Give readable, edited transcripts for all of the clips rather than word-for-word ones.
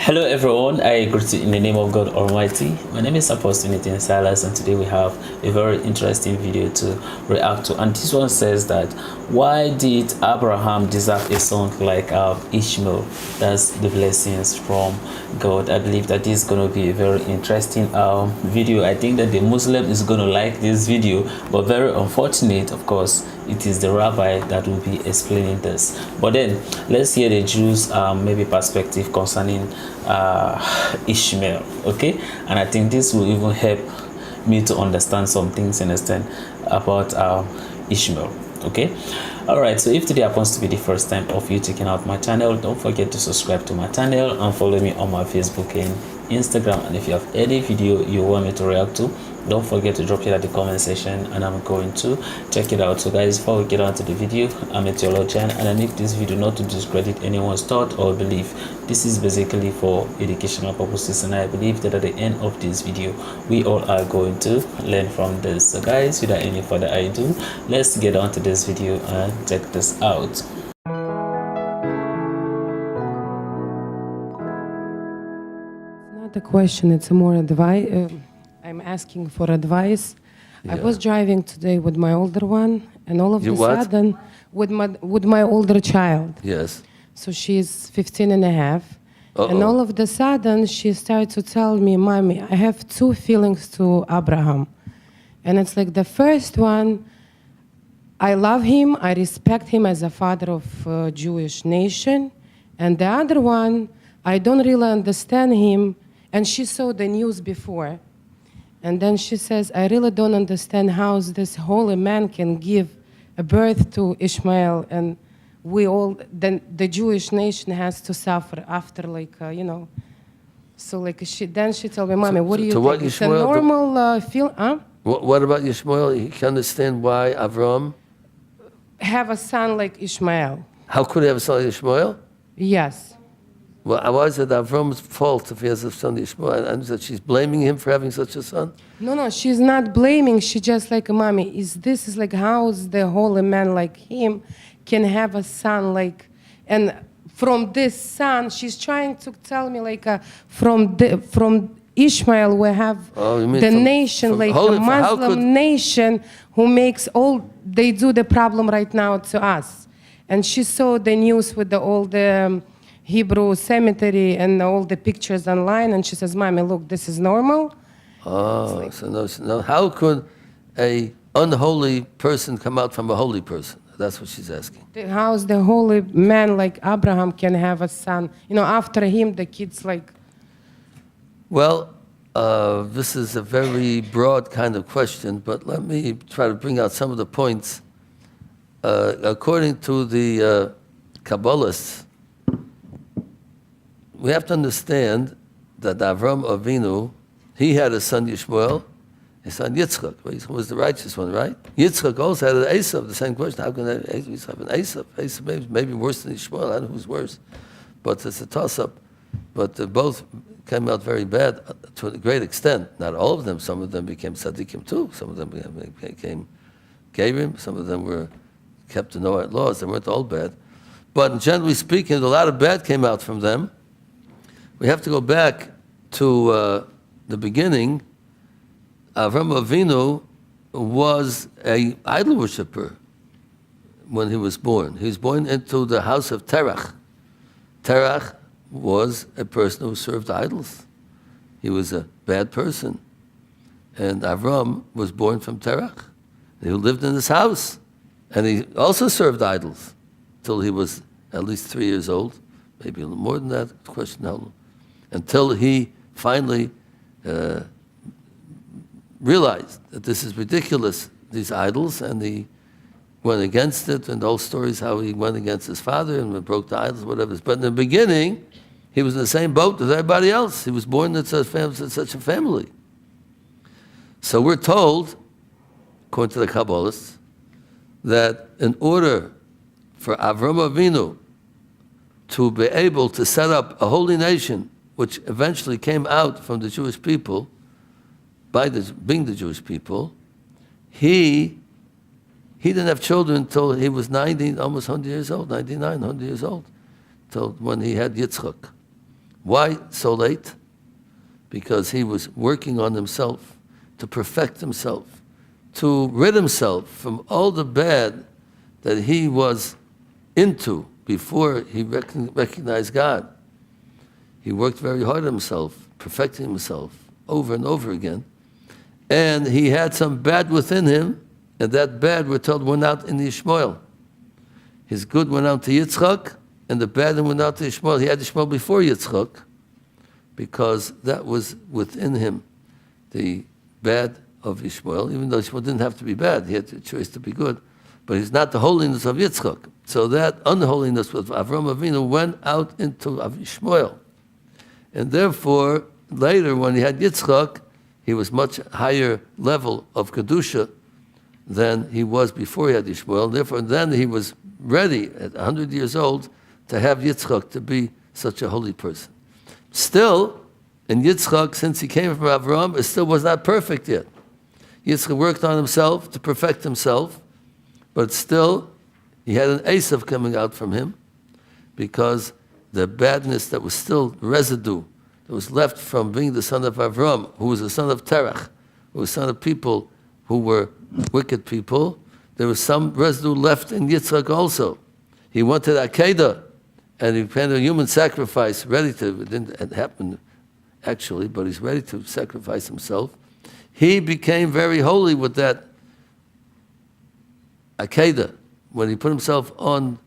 Hello everyone, I greet you in the name of God Almighty. My name is Apostle Silas, and today we have a very interesting video to react to. And this one says that, why did Abraham deserve a son like Ishmael? That's the blessings from God. I believe that this is going to be a very interesting video. I think that the Muslim is going to like this video, but very unfortunate, of course, it is the rabbi that will be explaining this. But then let's hear the Jews maybe perspective concerning Ishmael. Okay, and I think this will even help me to understand some things, understand about Ishmael. Okay, all right, so if today happens to be the first time of you checking out my channel, don't forget to subscribe to my channel and follow me on my Facebook and Instagram. And if you have any video you want me to react to, don't forget to drop it at the comment section and I'm going to check it out. So guys, before we get on to the video, I'm a theologian and I make this video not to discredit anyone's thought or belief. This is basically for educational purposes, and I believe that at the end of this video we all are going to learn from this. So guys, without any further ado, let's get on to this video and check this out. It's not a question, it's a more advice. I'm asking for advice. Yeah. I was driving today with my older one, and all of a sudden, with my older child. Yes. So she's 15 and a half. And all of a sudden, she started to tell me, Mommy, I have two feelings to Abraham. And it's like the first one, I love him, I respect him as a father of Jewish nation. And the other one, I don't really understand him. And she saw the news before. And then she says, I really don't understand how this holy man can give a birth to Ishmael, and we all, then the Jewish nation has to suffer after, like, you know. So, like, she told me, Mommy, what do you think? It's a normal feel, huh? What about Ishmael? He can understand why Avram have a son like Ishmael. How could he have a son like Ishmael? Yes. Well, why is it Avram's fault if he has a son Ishmael? And that she's blaming him for having such a son? No, she's not blaming. She just like, Mommy, this is like, how is the holy man like him can have a son like, and from this son, she's trying to tell me like, from Ishmael we have the nation, like a Muslim nation who makes all, they do the problem right now to us. And she saw the news with all the Hebrew cemetery and all the pictures online, and she says, Mommy, look, this is normal. Oh, like, so no, how could a unholy person come out from a holy person? That's what she's asking. How's the holy man like Abraham can have a son? You know, after him, the kids like... Well, this is a very broad kind of question, but let me try to bring out some of the points. According to the Kabbalists, we have to understand that Avram Avinu, he had a son Ishmael, his son Yitzchak. He was the righteous one, right? Yitzchak also had an Esav. The same question: how can Esav have an Esav? Esav maybe worse than Ishmael. I don't know who's worse, but it's a toss-up. But both came out very bad to a great extent. Not all of them. Some of them became tzaddikim too. Some of them became Gerim. Some of them were kept to Noahide laws. They weren't all bad. But generally speaking, a lot of bad came out from them. We have to go back to the beginning. Avram Avinu was an idol worshiper when he was born. He was born into the house of Terach. Terach was a person who served idols. He was a bad person. And Avram was born from Terach. He lived in this house. And he also served idols until he was at least 3 years old, maybe a little more than that, question how long. Until he finally realized that this is ridiculous, these idols, and he went against it, and the whole stories how he went against his father and broke the idols, whatever. But in the beginning, he was in the same boat as everybody else. He was born into such a family. So we're told, according to the Kabbalists, that in order for Avram Avinu to be able to set up a holy nation, which eventually came out from the Jewish people, being the Jewish people, he didn't have children until he was 90, almost 100 years old, 99, 100 years old, till when he had Yitzchak. Why so late? Because he was working on himself, to perfect himself, to rid himself from all the bad that he was into before he recognized God. He worked very hard on himself, perfecting himself over and over again. And he had some bad within him, and that bad, we're told, went out in Ishmael. His good went out to Yitzchak, and the bad went out to Ishmael. He had Ishmael before Yitzchak, because that was within him, the bad of Ishmael, even though Ishmael didn't have to be bad. He had the choice to be good. But he's not the holiness of Yitzchak. So that unholiness with Avram Avinu went out into Ishmael. And therefore, later when he had Yitzchak, he was much higher level of Kedusha than he was before he had Ishmael. Therefore, then he was ready at 100 years old to have Yitzchak to be such a holy person. Still, in Yitzchak, since he came from Avram, it still was not perfect yet. Yitzchak worked on himself to perfect himself, but still, he had an Esav coming out from him, because the badness that was still residue, that was left from being the son of Avram, who was the son of Terach, who was the son of people who were wicked people, there was some residue left in Yitzchak also. He wanted Akedah, and he planned a human sacrifice, ready to, it didn't happen actually, but he's ready to sacrifice himself. He became very holy with that Akedah, when he put himself on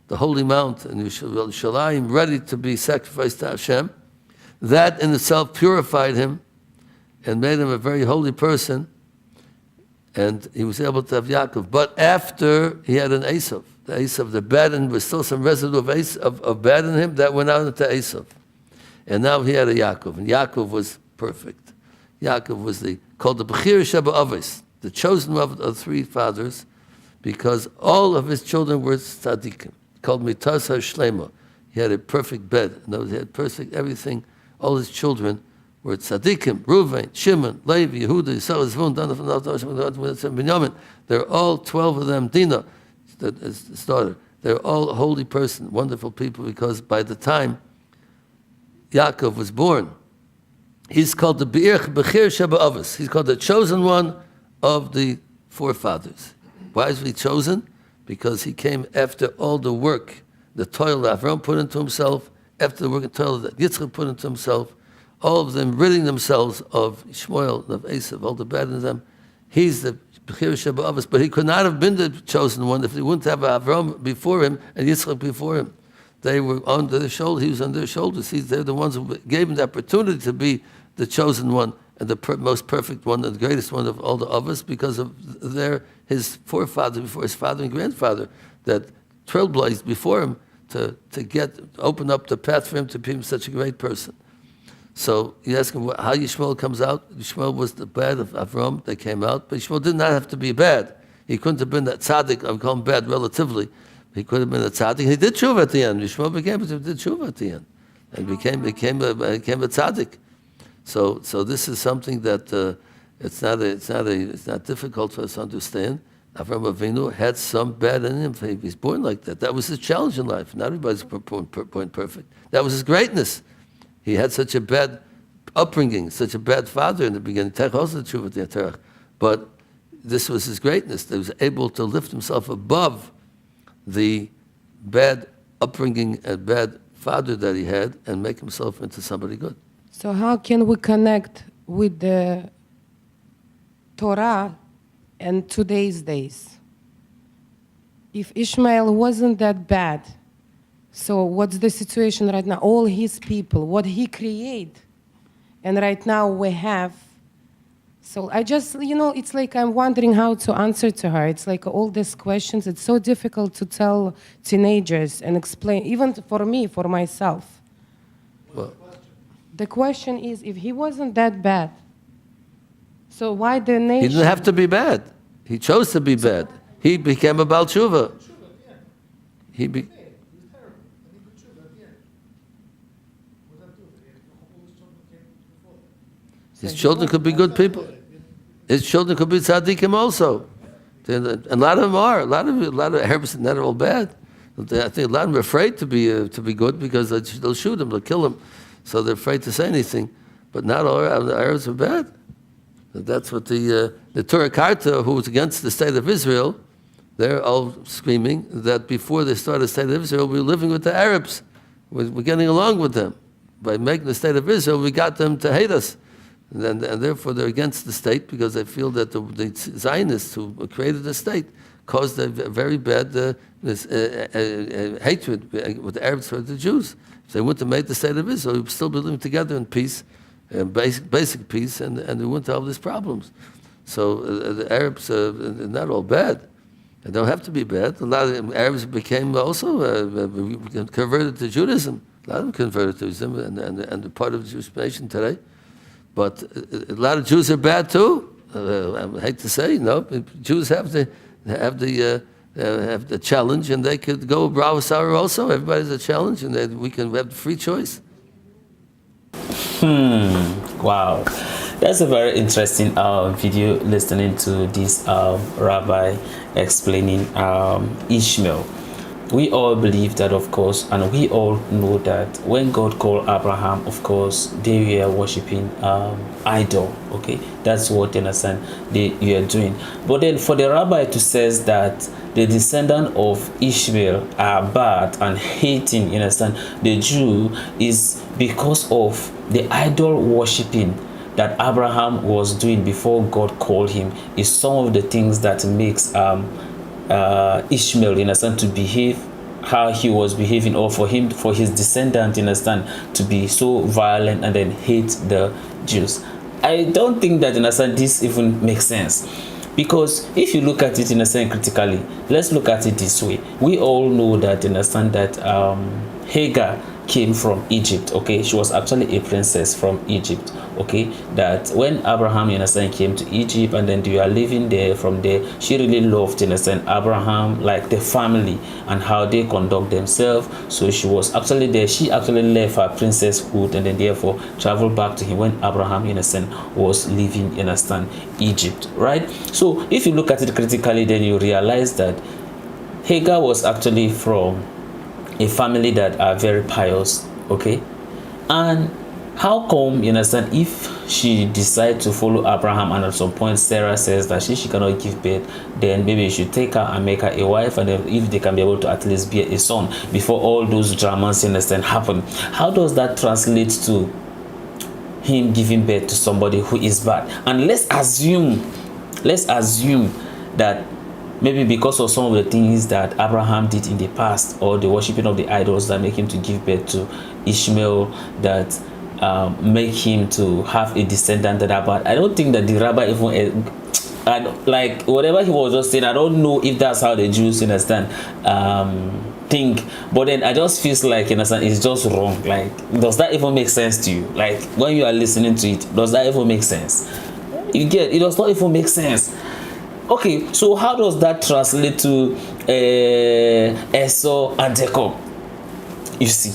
the holy mount in Yerushalayim, ready to be sacrificed to Hashem. That in itself purified him and made him a very holy person, and he was able to have Yaakov. But after he had an Esav, the Esav, the bad, and was still some residue of bad in him, that went out into Esav. And now he had a Yaakov, and Yaakov was perfect. Yaakov was called the Bechir Sheba Avos, the chosen of the three fathers, because all of his children were tzaddikim, called Mitas HaShlema. He had a perfect bed. In other words, he had perfect everything. All his children were tzaddikim, Reuven, Shimon, Levi, Yehuda, Yisrael, Zvun, Dan, Binyamin. They're all 12 of them, Dinah, his daughter. They're all holy person, wonderful people, because by the time Yaakov was born, he's called the Bechir Sheba Avos. He's called the chosen one of the forefathers. Why is he chosen? Because he came after all the work, the toil that Avram put into himself, after the work and toil that Yitzchak put into himself, all of them ridding themselves of Ishmael, of Esav, all the bad in them. He's the Bechir Sheba Avos, but he could not have been the chosen one if he wouldn't have Avram before him and Yitzchak before him. They were on their shoulders. He was on their shoulders. They're the ones who gave him the opportunity to be the chosen one and the most perfect one and the greatest one of all the others, because of his forefather before his father and grandfather that trailblazed before him to open up the path for him to be such a great person. So you ask him how Ishmael comes out. Ishmael was the bad of Avram that came out, but Ishmael did not have to be bad. He couldn't have been that tzaddik. I call him bad relatively. He could have been a tzaddik. He did tshuva at the end. Ishmael did tshuva at the end, and became a tzaddik. So this is something that it's not difficult for us to understand. Avram Avinu had some bad in him. He's born like that. That was his challenge in life. Not everybody's born perfect. That was his greatness. He had such a bad upbringing, such a bad father in the beginning. But this was his greatness. He was able to lift himself above the bad upbringing and bad father that he had and make himself into somebody good. So how can we connect with the Torah and today's days? If Ishmael wasn't that bad, so what's the situation right now? All his people, what he created, and right now we have. So I just, it's like I'm wondering how to answer to her. It's like all these questions, it's so difficult to tell teenagers and explain, even for me, for myself. Well, the question is, if he wasn't that bad, so why the nation? He didn't have to be bad. He chose to be bad. He became a Baal Tshuva. His children could be good people. His children could be tzaddikim also. And a lot of them are. A lot of Arabs are not all bad. I think a lot of them are afraid to be good because they'll shoot him, they'll kill him. so they're afraid to say anything. But not all the Arabs are bad. That's what the Torah Karta, who was against the state of Israel, they're all screaming that before they started the state of Israel, we were living with the Arabs. We're getting along with them. By making the state of Israel, we got them to hate us. And therefore they're against the state because they feel that the Zionists who created the state caused a very bad hatred with the Arabs for the Jews. If they wouldn't have made the state of Israel, we would still be living together in peace, basic peace, and we wouldn't have these problems. So the Arabs are not all bad. They don't have to be bad. A lot of Arabs became also converted to Judaism. A lot of them converted to Judaism and are part of the Jewish nation today. But a lot of Jews are bad too. I hate to say, no. Jews have the challenge, and they could go Bravo Sour also. Everybody's a challenge, and we can have free choice. Wow, that's a very interesting video. Listening to this rabbi explaining Ishmael. We all believe that, of course, and we all know that when God called Abraham, of course, they were worshiping idol. Okay, that's what you understand you are doing. But then for the rabbi to says that the descendant of Ishmael are bad and hating, you understand, the Jew is because of the idol worshiping that Abraham was doing before God called him, is some of the things that makes Ishmael, you understand, to behave how he was behaving, or for his descendant, you understand, to be so violent and then hate the Jews. I don't think that, you understand, this even makes sense. Because if you look at it in a sense critically, let's look at it this way. We all know that, you understand, that Hagar came from Egypt. Okay, she was actually a princess from Egypt. Okay, that when Abraham, you understand, came to Egypt and then they are living there, from there she really loved, you understand, Abraham, like the family and how they conduct themselves. So she was actually there. She actually left her princesshood and then therefore traveled back to him when Abraham, you understand, was living, you understand, Egypt, right? So if you look at it critically, then you realize that Hagar was actually from a family that are very pious. Okay, and how come, you understand, if she decides to follow Abraham and at some point Sarah says that she cannot give birth, then maybe you should take her and make her a wife, and then if they can be able to at least bear a son before all those dramas, you understand, happen. How does that translate to him giving birth to somebody who is bad? And let's assume that maybe because of some of the things that Abraham did in the past, or the worshipping of the idols that make him to give birth to Ishmael, that make him to have a descendant that are bad. I don't think that the rabbi even, like whatever he was just saying, I don't know if that's how the Jews, understand, think. But then I just feels like, you understand, it's just wrong. Like, does that even make sense to you? Like, when you are listening to it, does that even make sense? You get, it does not even make sense. Okay, so how does that translate to Esau and Jacob? You see,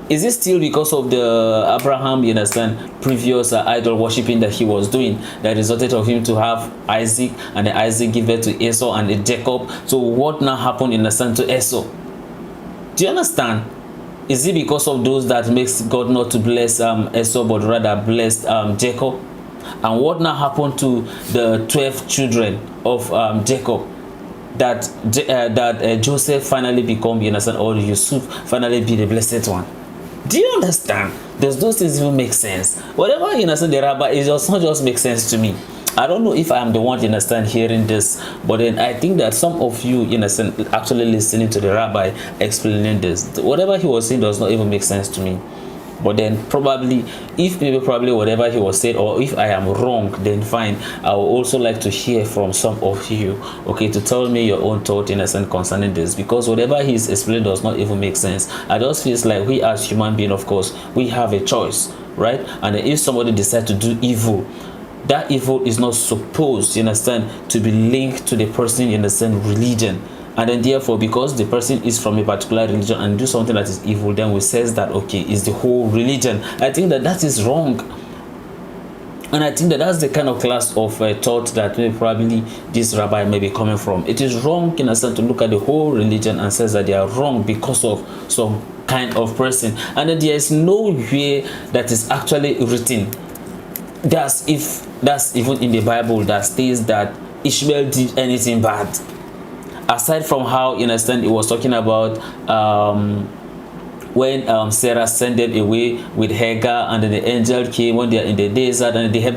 is it still because of the Abraham, you understand, previous idol worshipping that he was doing that resulted of him to have Isaac, and then Isaac gave birth to Esau and Jacob? So what now happened, you understand, to Esau? Do you understand? Is it because of those that makes God not to bless Esau but rather blessed Jacob? And what now happened to the 12 children of Jacob, that Joseph finally become, you understand, or Yusuf finally be the blessed one? Do you understand? Does those things even make sense? Whatever, you understand, the rabbi, it does not just make sense to me. I don't know if I'm the one, you understand, hearing this, but then I think that some of you, you understand, actually listening to the rabbi explaining this, whatever he was saying does not even make sense to me. But then probably whatever he was saying, or if I am wrong, then fine. I would also like to hear from some of you, okay, to tell me your own thought, in a sense, concerning this, because whatever he's explaining does not even make sense. I just feel like we as human beings, of course, we have a choice, right? And if somebody decides to do evil, that evil is not supposed, you understand, to be linked to the person, you understand, religion. And then therefore, because the person is from a particular religion and do something that is evil, then we says that, okay, it's the whole religion. I think that that is wrong. And I think that that's the kind of class of thought that probably this rabbi may be coming from. It is wrong in a sense to look at the whole religion and says that they are wrong because of some kind of person, and that there is no way that is actually written. That's even in the Bible that states that Ishmael did anything bad, aside from how, in a sense, it was talking about when Sarah sent them away with Hagar, and then the angel came when they are in the desert, and they have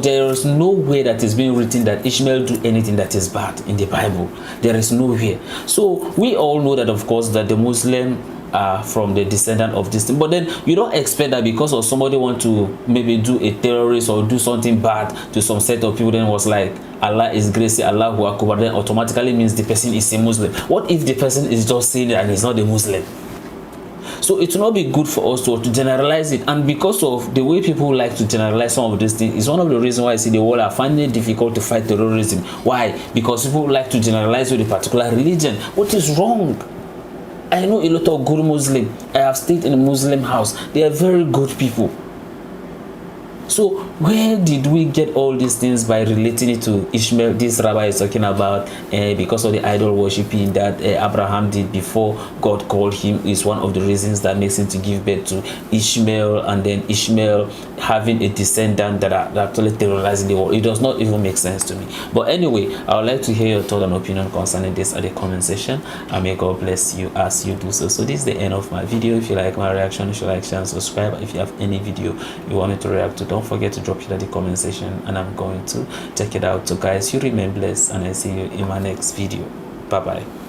there is no way that is being written that Ishmael do anything that is bad in the Bible. There is no way. So we all know that, of course, that the Muslim are from the descendant of this thing, but then you don't expect that because of somebody want to maybe do a terrorist or do something bad to some set of people, then was like Allah is grace, Allah who Akbar, then automatically means the person is a Muslim. What if the person is just saying it and he's not a Muslim? So it will not be good for us to generalize it, and because of the way people like to generalize some of these things, is one of the reasons why I see the world are finding it difficult to fight terrorism. Why? Because people like to generalize with a particular religion. What is wrong? I know a lot of good Muslims. I have stayed in a Muslim house. They are very good people. So where did we get all these things by relating it to Ishmael? This rabbi is talking about because of the idol worshiping that Abraham did before God called him is one of the reasons that makes him to give birth to Ishmael, and then Ishmael having a descendant that are actually terrorizing the world. It does not even make sense to me. But anyway, I would like to hear your thought and opinion concerning this at the comment section, and may God bless you as you do so. So this is the end of my video. If you like my reaction, you should like, share, and subscribe. If you have any video you want me to react to, don't forget to drop it at the comment section, and I'm going to check it out. So guys, you remain blessed, and I see you in my next video. Bye bye.